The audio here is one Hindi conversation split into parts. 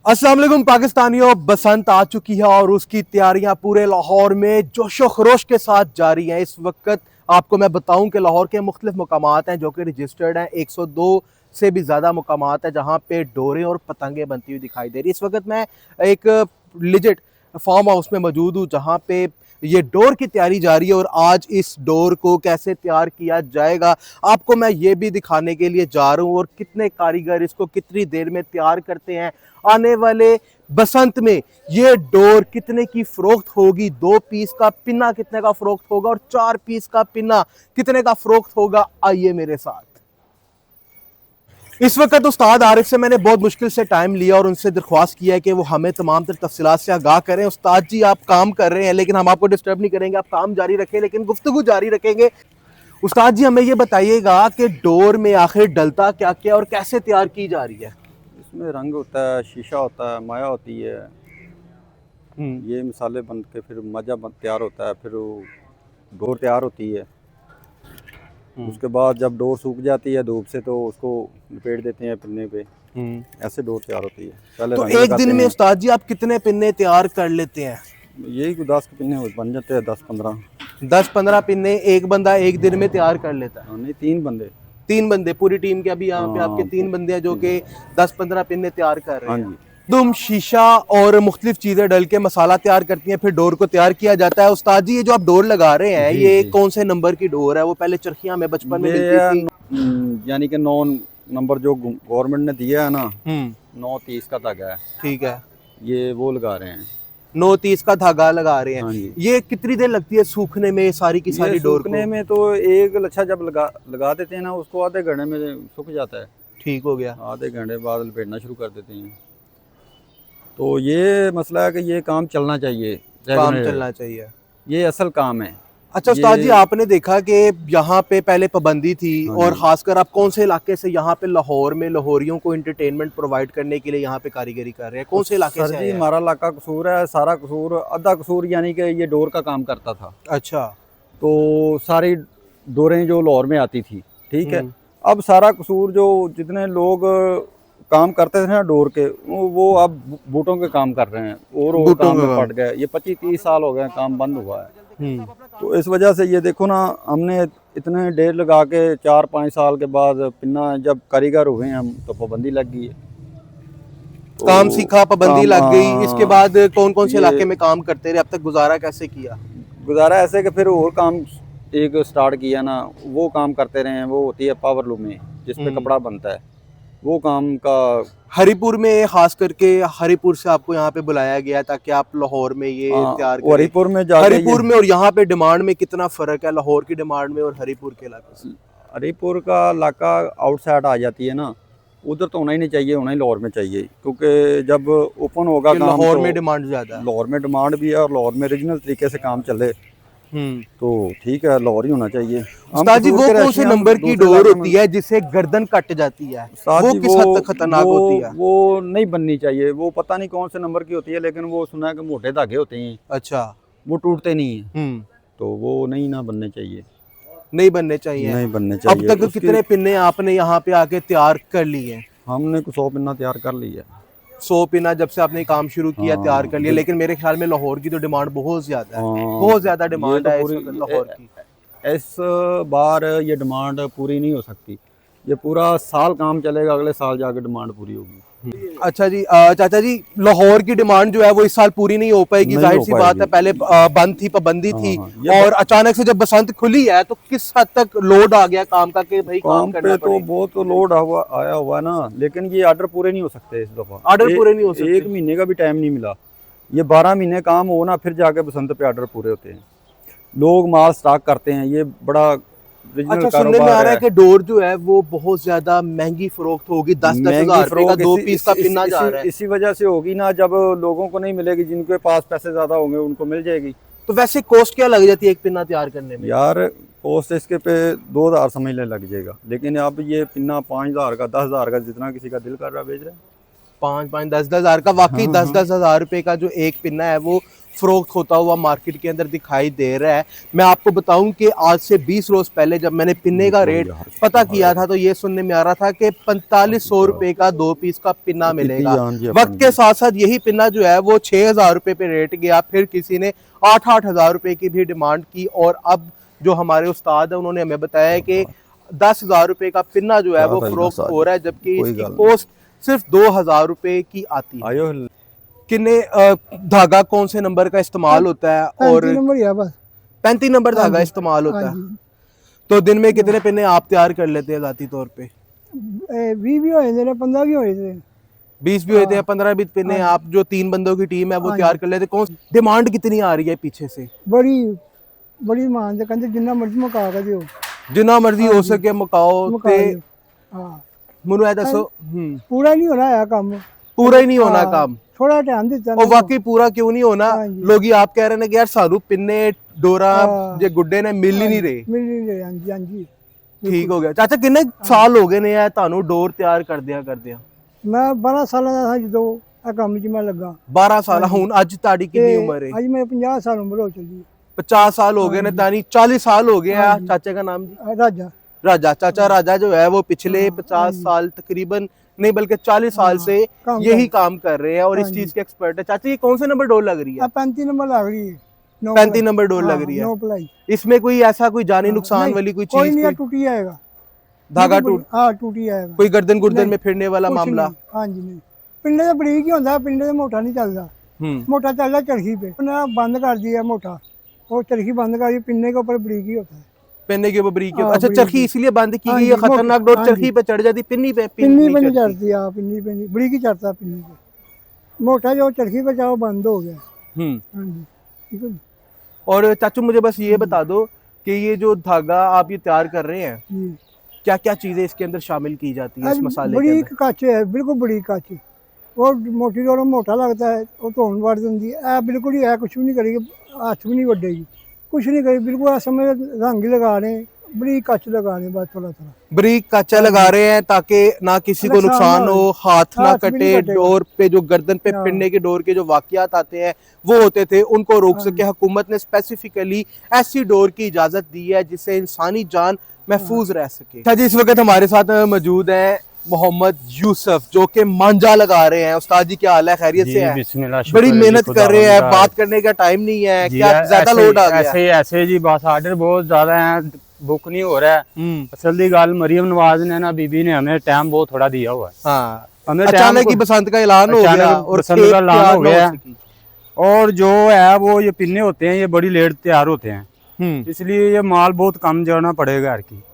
अस्सलाम वालेकुम पाकिस्तानियों, बसंत आ चुकी है और उसकी तैयारियां पूरे लाहौर में जोशो खरोश के साथ जारी हैं। इस वक्त आपको मैं बताऊं कि लाहौर के मुख्तलिफ मकामात हैं जो कि रजिस्टर्ड हैं। 102 से भी ज़्यादा मकामात हैं जहां पे डोरें और पतंगे बनती हुई दिखाई दे रही। इस वक्त मैं एक लिजिट फार्म हाउस में मौजूद हूँ जहां पे ये डोर की तैयारी जारी है और आज इस डोर को कैसे तैयार किया जाएगा आपको मैं ये भी दिखाने के लिए जा रहा हूँ, और कितने कारीगर इसको कितनी देर में तैयार करते हैं। आने वाले बसंत में ये डोर कितने की फरोख्त होगी, 2 पीस का पिन्ना कितने का फरोख्त होगा और 4 पीस का पिन्ना कितने का फरोख्त होगा, आइए मेरे साथ। इस वक्त उस्ताद आरिफ से मैंने बहुत मुश्किल से टाइम लिया और उनसे दरख्वास्त किया है कि वो हमें तमाम तर तफसीलात से आगाह करें। उस्ताद जी, आप काम कर रहे हैं लेकिन हम आपको डिस्टर्ब नहीं करेंगे, आप काम जारी रखें लेकिन गुफ्तगू जारी रखेंगे। उस्ताद जी, हमें ये बताइएगा कि डोर में आखिर डलता क्या क्या और कैसे तैयार की जा रही है। इसमें रंग होता है, शीशा होता है, माया होती है। ये मसाले बन के फिर मजा तैयार होता है, फिर वो डोर तैयार होती है। उसके बाद जब डोर सूख जाती है धूप से तो उसको लपेट देते हैं पिन्ने पे। ऐसे डोर तैयार होती है। पहले तो रंग एक लगाते दिन में हैं। उस्ताद जी आप कितने पिन्ने तैयार कर लेते हैं? यही 10 के पिन्ने बन जाते हैं, 10-15। 10-15 पिन्ने एक बंदा एक दिन में तैयार कर लेता है? हाँ, नहीं 3 बंदे। 3 बंदे पूरी टीम के? अभी यहाँ पे आपके हाँ, 3 बंदे हैं जो कि 10-15 पिन्ने तैयार कर रहे हाँ हैं। जी। तुम शीशा और मुख्तलिफ चीजें डल के मसाला तैयार करती हैं, फिर डोर को तैयार किया जाता है। उस्ताद जी, ये जो आप डोर लगा रहे हैं जी ये जी। कौन से नंबर की डोर है? वो पहले चरखियां में बचपन में ये मिलती थी। यानी कि 9 नंबर जो गवर्नमेंट ने दिया है ना, 9-30 का धागा है। ठीक है, ये वो लगा रहे हैं। 9-30 का धागा लगा रहे हाँ हैं। जी। ये कितनी देर लगती है सूखने में सारी की ये सारी डोर सूखने को? में तो एक लच्छा जब लगा देते हैं ना, उसको आधे घंटे में सूख जाता है। ठीक हो गया। आधे घंटे बाद लपेटना शुरू कर देते हैं। तो ये मसला है कि ये काम चलना चाहिए, काम रेगुलर। चलना चाहिए। ये असल काम है। अच्छा उस्ताद जी, ये आपने देखा कि यहाँ पे पहले पाबंदी थी, हाँ और जी। खासकर आप कौन से इलाके से यहाँ पे लाहौर में लाहौरियों को एंटरटेनमेंट प्रोवाइड करने के लिए यहाँ पे कारीगरी कर रहे हैं? कौन से इलाके सर से आए जी, हैं? हमारा इलाका कसूर है, सारा कसूर, आधा कसूर यानी कि ये डोर का काम करता था। अच्छा। तो सारी डोरें जो लाहौर में आती थी, ठीक है। हम्म। अब सारा कसूर जो जितने लोग काम करते थे ना डोर के, वो अब बूटों के काम कर रहे हैं और बूटों काम का में काम। पड़ गए। ये 25-30 साल हो गए काम बंद हुआ है। हम्म। तो इस वजह से ये देखो ना, हमने इतने देर लगा के 4-5 साल के बाद पिन्ना जब कारीगर हुए हैं हम, तो पाबंदी लग गई है। काम तो सीखा, पाबंदी काम, लग गई, इसके बाद कौन कौन से ये इलाके में काम करते रहे? अब तक गुजारा कैसे किया? गुजारा ऐसे कि फिर और काम एक स्टार्ट किया ना, वो काम करते रहे हैं। वो होती है पावर लूम में, जिस पे कपड़ा बनता है, वो काम का। हरिपुर में खास करके, हरिपुर से आपको यहाँ पे बुलाया गया ताकि आप लाहौर में ये तैयार करें। हरिपुर में जाके हरिपुर में और यहाँ पे डिमांड में कितना फर्क है, लाहौर की डिमांड में और हरिपुर के इलाके से? हरिपुर का इलाका आउटसाइड आ जाती है ना, उधर तो होना ही नहीं चाहिए, होना ही लाहौर में चाहिए। क्योंकि जब ओपन होगा काम लाहौर तो में डिमांड ज्यादा है। लाहौर में डिमांड भी है, और लाहौर में रीजनल तरीके से काम चले तो ठीक है, लाहौर ही होना चाहिए। उस्ताद जी, वो कौन से नंबर की डोर होती है जिससे गर्दन कट जाती है? वो किस हद तक खतरनाक होती है? वो नहीं बननी चाहिए। वो पता नहीं कौन से नंबर की होती है, लेकिन वो सुना है कि मोटे धागे होते हैं। अच्छा। वो टूटते नहीं है, हम्म। तो वो नहीं ना बनने चाहिए। नहीं बनने चाहिए। नहीं बनने अब चाहिए। तक कितने पिन्ने आपने यहाँ पे आके तैयार कर लिए? हमने कुछ 100 पिन्ना तैयार कर ली है। 100 पिना जब से आपने काम शुरू किया हाँ, तैयार कर लिया। लेकिन मेरे ख्याल में लाहौर की तो डिमांड बहुत ज्यादा है, हाँ, बहुत ज्यादा ये डिमांड तो है इस पूरी वक्त लाहौर की। इस बार ये डिमांड पूरी नहीं हो सकती। ये पूरा साल काम चलेगा, अगले साल जाके डिमांड पूरी होगी। अच्छा जी, चाचा जी, लाहौर की डिमांड जो है वो इस साल पूरी नहीं हो पाएगी, नहीं जाहिर हो सी बात है। पाएगी। पहले बंद थी, पाबंदी थी, हाँ, और अचानक से जब बसंत खुली है तो किस हद तक लोड आ गया काम का कि भाई काम काम करना पे तो पड़ेगा? बहुत लोड आया हुआ है ना, लेकिन ये ऑर्डर पूरे नहीं हो सकते इस दफा। ऑर्डर पूरे नहीं हो सकते? 1 महीने का भी टाइम नहीं मिला। ये 12 महीने काम हो ना, फिर जाके बसंत पे ऑर्डर पूरे होते हैं। लोग माल स्टॉक करते हैं, ये बड़ा रीजनल अच्छा, सुनने में आ कारोबार रहा है है। कि डोर जो है वो बहुत ज्यादा महंगी फरोख्त होगी, 10-10 महंगी हजार रुपए का फरोख्त 2 पीस का पिन्ना जा रहा है। इसी वजह से होगी ना, जब लोगों को नहीं मिलेगी, जिनके पास पैसे ज्यादा होंगे उनको मिल जाएगी। तो वैसे कॉस्ट क्या लग जाती है एक पिन्ना तैयार करने में? यार कॉस्ट इसके पे 2000 समझ ले लग जाएगा, लेकिन अब ये पिन्ना 5000 का, 10,000 का, जितना किसी का दिल कर रहा है बेच रहे हैं। 5-5, 10-10 हजार का? वाकई 10-10 हजार रुपए का जो एक पिन्ना है वो फरोख्त होता हुआ मार्केट के अंदर दिखाई दे रहा है। मैं आपको बताऊं कि आज से 20 रोज पहले जब मैंने पिन्ने का रेट पता किया था तो ये सुनने में आ रहा था कि 4500 रुपए का 2 पीस का पिन्ना मिलेगा। वक्त के साथ साथ यही पिन्ना जो है वो 6000 रुपए पे रेट गया, फिर किसी ने 8-8 हजार रुपए की भी डिमांड की, और अब जो हमारे उस्ताद है उन्होंने हमें बताया कि 10,000 रुपए का पिन्ना जो है वो फरोख्त हो रहा है, जबकि इसकी कॉस्ट सिर्फ 2,000 रुपए की आती है। किन्ने धागा कौन से नंबर का इस्तेमाल होता है? और 35 नंबर धागा इस्तेमाल होता है। तो दिन में कितने पिन्ने आप तैयार कर लेते हैं जाती तौर पे? 20 भी होए थे, 15 भी होए थे। 20 भी होते हैं, 15 भी पिन्ने आप जो 3 बंदों की टीम है वो तैयार कर लेते। कौन डिमांड कितनी आ रही है पीछे से? बड़ी बड़ी मान कहते जिन्ना मर्जी मका के दियो, जिन्ना मर्जी हो सके मकाओ ते। हां ਮੈਨੂੰ ਇਹ ਦੱਸੋ पूरा नहीं होना है काम, पूरा ही नहीं होना काम, थोड़ा टाइम दिता और वाकई पूरा क्यों नहीं होना? लोग ही आप कह रहे हैं कि यार सारू पिन्ने डोरा जे गुड्डे ने मिल ही नहीं रहे। मिल नहीं रहे। हां जी, हां जी, ठीक हो गया। चाचा किन्ने साल हो गए ने है ਤੁਹਾਨੂੰ ਡੋਰ ਤਿਆਰ ਕਰਦਿਆਂ? मैं 12 साल ਦਾ ਸੀ ਜਦੋਂ ਆ ਕੰਮ 'ਚ ਮੈਂ ਲੱਗਾ। 12 ਸਾਲ। ਹੁਣ ਅੱਜ ਤੁਹਾਡੀ ਕਿੰਨੀ ਉਮਰ ਹੈ? ਅੱਜ ਮੈਂ 50 साल उम्र हो चली है। 50 साल हो गए ने, तानी 40 साल हो गए हैं। चाचा का नाम जी? राजा। राजा। चाचा राजा जो है वो पिछले 50 साल तकरीबन नहीं बल्कि 40 साल से यही काम कर रहे हैं और इस चीज के एक्सपर्ट है। चाचा ये कौन से नंबर डोर लग रही है? 35 नंबर लग रही है। 35 नंबर डोर लग रही नो है। प्लाई। इसमें कोई ऐसा कोई जानी नुकसान वाली कोई कोई चीज? नहीं, टूटी आएगा धागा टूट? हाँ टूटी आएगा। कोई गर्दन गुर्दन में फिरने वाला मामला? हाँ जी नहीं, पिंडे तो बरीक ही होता, पिंडे तो मोटा नहीं चलता। मोटा चलता चरखी पे, बंद कर दिया मोटा, और चरखी बंद कर दी, पिन्ने के ऊपर बरीक ही होता है। पिन्ने के ऊपर बरीक ही होता है। अच्छा चरखी इसलिए बंद की गई है, खतरनाक डोर चरखी पे चढ़ जाती, पिन्नी पे पिन्नी पे नहीं चढ़ती। हाँ पिन्नी पे नहीं, बरीक ही चढ़ता पिन्नी पे। मोटा जो चरखी पे चाहो बंद हो गया। हाँ जी ठीक है। और चाचू मुझे बस ये बता दो कि ये जो धागा आप ये तैयार कर रहे हैं, क्या क्या चीजें इसके अंदर शामिल की जाती है इस मसाले के बरीक काचे है, बिल्कुल बरीक काचे, और मोटी डोर मोटा लगता है, वो धोन वड़ दी है, बिल्कुल ही है, कुछ भी नहीं करेगी, हाथ भी नहीं वड्डेगी, कुछ नहीं करेगी, बिल्कुल समय रंग ही लगा रहे हैं, बरीक कच लगा रहे हैं, बस थोड़ा थोड़ा बरीक कच्चा लगा रहे हैं ताकि ना किसी को नुकसान हो, हाथ ना कटे, डोर पे जो गर्दन पे पिन्ने के डोर के जो वाकयात आते हैं वो होते थे उनको रोक सके। हुकूमत ने स्पेसिफिकली ऐसी डोर की इजाजत दी है जिससे इंसानी जान महफूज रह सके। अच्छा जी, इस वक्त हमारे साथ मौजूद है मोहम्मद यूसुफ जो कि मांझा लगा रहे हैं। उस्ताद जी क्या हाल है, खैरियत से है? बड़ी मेहनत कर रहे हैं, बात करने का टाइम नहीं है, क्या ज्यादा लोड आ गया? ऐसे जी बस आर्डर बहुत ज्यादा है, बुक नहीं हो रहा है। असल दी गाल मरियम नवाज ने ना बीबी ने हमें टाइम बहुत थोड़ा दिया हुआ है। हाँ, हमें अचानक ही बसंत का ऐलान हो गया और बसंत का ऐलान हो गया, और जो है वो ये पिन्ने होते हैं ये बड़ी लेट तैयार होते हैं, इसलिए ये माल बहुत कम जाना पड़ेगा यार की।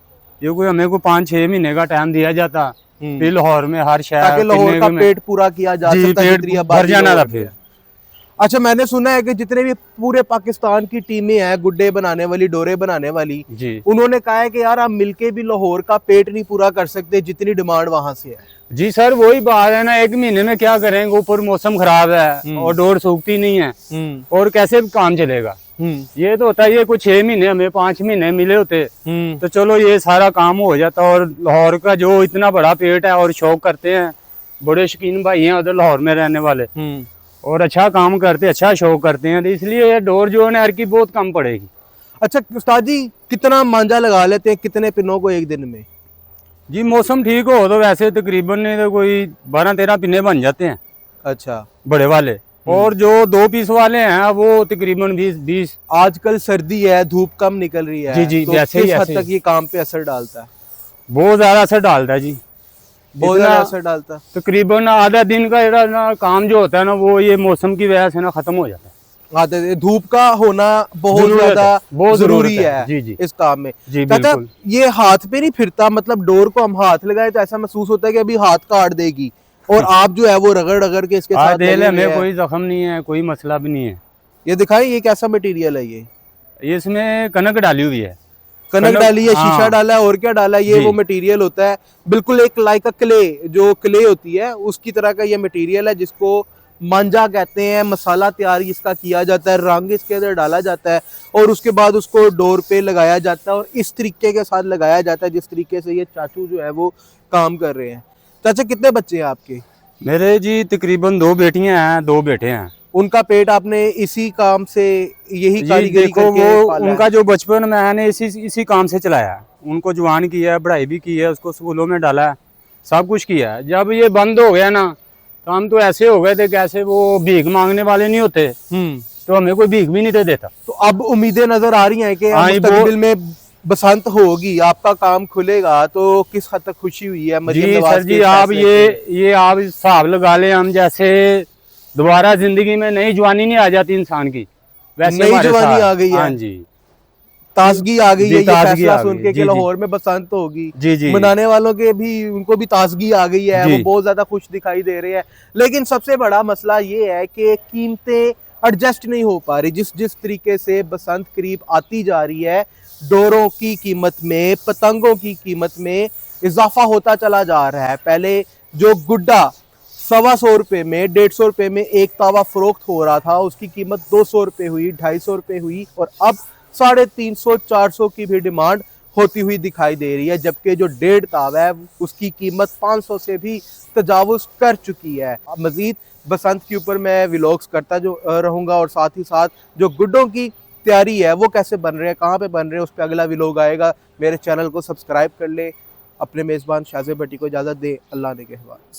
ये कोई हमें को 5-6 महीने का टाइम दिया जाता फिर लाहौर में हर शहर लाहौर का पेट पूरा किया जा सकता है, भर जाना था फिर। अच्छा मैंने सुना है कि जितने भी पूरे पाकिस्तान की टीमें हैं गुड्डे बनाने वाली, डोरे बनाने वाली जी, उन्होंने कहा है कि यार हम मिलके भी लाहौर का पेट नहीं पूरा कर सकते जितनी डिमांड वहां से है। जी सर वही बात है ना, 1 महीने में क्या करेंगे, ऊपर मौसम खराब है और डोर सूखती नहीं है और कैसे काम चलेगा। ये तो होता है, ये कुछ 6 महीने हमें 5 महीने मिले होते तो चलो ये सारा काम हो जाता। और लाहौर का जो इतना बड़ा पेट है और शौक करते हैं, बड़े शौकीन भाई हैं उधर लाहौर में रहने वाले, और अच्छा काम करते, अच्छा शौक करते हैं, तो इसलिए ये डोर जो है की बहुत कम पड़ेगी। अच्छा उस्ताद जी कितना मांझा लगा लेते हैं, कितने पिनों को एक दिन में? जी मौसम ठीक हो तो वैसे तकरीबन नहीं तो कोई 12-13 पिन्ने बन जाते हैं। अच्छा बड़े वाले, और जो 2 पीस वाले हैं वो तकरीबन 20। आजकल सर्दी है, धूप कम निकल रही है, जी जी, तो जैसे किस हद तक ये काम पे असर डालता है? बहुत ज्यादा असर डालता है जी, बहुत ज्यादा असर डालता है। तकरीबन आधा दिन का ਜਿਹੜਾ ना काम जो होता है ना वो ये मौसम की वजह से ना खत्म हो जाता है। धूप का होना बहुत ज्यादा जरूरी है जी जी इस काम में। जी चाचा ये हाथ पे नहीं फिरता, मतलब डोर को हम हाथ लगाए तो ऐसा महसूस होता है कि अभी हाथ काट देगी, और आप जो है वो रगड़ रगड़ के इसके साथ हमें कोई जख्म नहीं है, कोई मसला भी नहीं है। ये दिखाएं ये कैसा मटेरियल है? ये इसमें कनक डाली हुई है, कनक डाली है, शीशा डाला है, और क्या डाला है? ये वो मटेरियल होता है बिल्कुल एक लाइक क्ले, जो क्ले होती है उसकी तरह का ये मटेरियल है जिसको मांझा कहते हैं। मसाला तैयार इसका किया जाता है, रंग इसके अंदर डाला जाता है और उसके बाद उसको डोर पे लगाया जाता है, और इस तरीके के साथ लगाया जाता है जिस तरीके से ये चाचू जो है वो काम कर रहे हैं। चाचा कितने बच्चे हैं आपके? मेरे जी तकरीबन 2 बेटियां हैं, 2 बेटे हैं। उनका पेट आपने इसी काम से, यही जी कारीगरी देखो करके वो पाला है? उनका जो बचपन मैंने इसी काम से चलाया, उनको जवान किया है, पढ़ाई भी की है, उसको स्कूलों में डाला है, सब कुछ किया है। जब ये बंद हो गया ना तो हम तो ऐसे हो गए थे कैसे, वो भीख मांगने वाले नहीं होते, तो हमें कोई भीख भी नहीं दे देता। तो अब उम्मीदें नजर आ रही हैं कि हाँ, मुस्तकबिल में बसंत होगी, आपका काम खुलेगा, तो किस हद तक खुशी हुई है मरियम जी नवाज सर जी, के आप फैसले से? ये आप हिसाब लगा लें, हम जैसे दोबारा जिंदगी में नई जवानी नहीं आ जाती इंसान की, वैसे नई हमारे जवानी साथ आ गई है। हाँ जी, ताजगी आ गई जी, है ये ताजगी फैसला आ सुन गई। के जी, कि जी। लाहौर में बसंत होगी। जी, जी। मनाने वालों के भी, उनको भी ताजगी आ गई है, जी। वो बहुत ज्यादा खुश दिखाई दे रहे हैं। लेकिन सबसे बड़ा मसला ये है कि कीमतें एडजस्ट नहीं हो पा रही। जिस जिस तरीके से बसंत करीब आती जा रही है, डोरों की कीमत में, पतंगों की कीमत में इजाफा होता चला जा रहा है। पहले जो गुड्डा 125 रुपए में, 150 रुपए में एक तावा फरोख्त हो रहा था, उसकी कीमत 200 रुपए हुई, 250 रुपए हुई, और अब 350 400 की भी डिमांड होती हुई दिखाई दे रही है। जबकि जो 1.5 तावा है उसकी कीमत 500 से भी तजावुज कर चुकी है। मजीद बसंत के ऊपर मैं व्लॉग्स करता जो रहूंगा, और साथ ही साथ जो गुड्डों की तैयारी है वो कैसे बन रहे हैं, कहाँ पे बन रहे हैं, उस पर अगला व्लॉग आएगा। मेरे चैनल को सब्सक्राइब कर ले। अपने मेज़बान शाज़ेब भट्टी को इजाज़त दे। अल्लाह ने के हवाले।